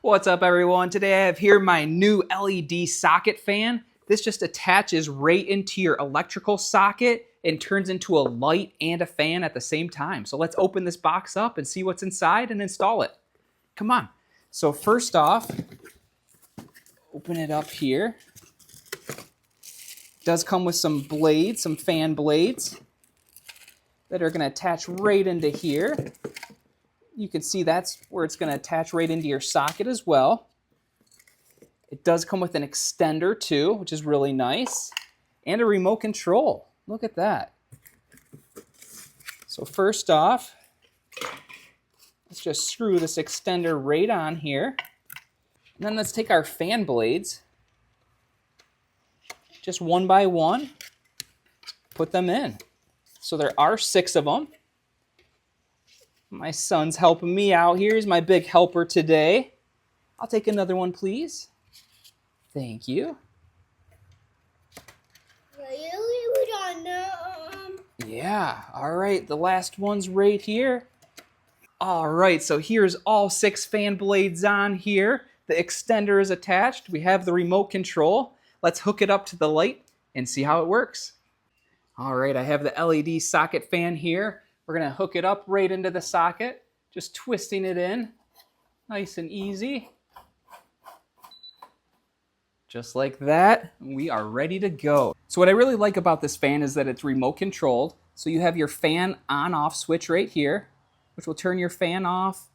What's up, everyone? Today I have here my new LED socket fan. This just attaches right into your electrical socket and turns into a light and a fan at the same time. So let's open this box up and see what's inside and install it. Come on. So first off, open it up here. It does come with some blades, some fan blades that are going to attach right into here. You can see that's where it's going to attach right into your socket as well. It does come with an extender too, which is really nice, and a remote control. Look at that. So first off, let's just screw this extender right on here. And then let's take our fan blades, just one by one, put them in. So there are 6 of them. My son's helping me out here. He's my big helper today. I'll take another one, please. Thank you. Yeah, all right, the last one's right here. All right, so here's all 6 fan blades on here. The extender is attached. We have the remote control. Let's hook it up to the light and see how it works. All right, I have the LED socket fan here. We're gonna hook it up right into the socket, just twisting it in, nice and easy. Just like that, we are ready to go. So what I really like about this fan is that it's remote controlled. So you have your fan on-off switch right here, which will turn your fan off,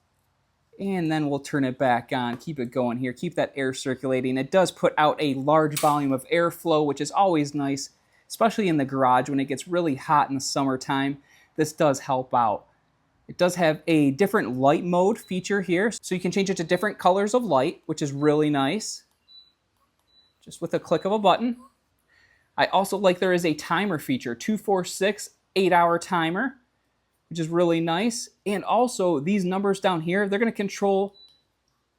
and then we'll turn it back on. Keep it going here, keep that air circulating. It does put out a large volume of airflow, which is always nice, especially in the garage when it gets really hot in the summertime. This does help out. It does have a different light mode feature here, so you can change it to different colors of light, which is really nice, just with a click of a button. I also like there is a timer feature, 246 8-hour timer, which is really nice. And also these numbers down here, they're going to control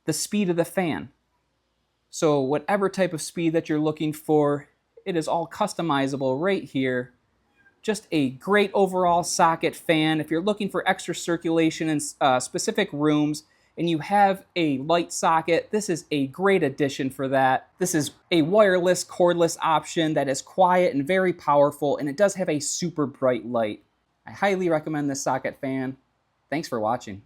the speed of the fan. So whatever type of speed that you're looking for, it is all customizable right here. Just a great overall socket fan. If you're looking for extra circulation in specific rooms and you have a light socket, this is a great addition for that. This is a wireless, cordless option that is quiet and very powerful, and it does have a super bright light. I highly recommend this socket fan. Thanks for watching.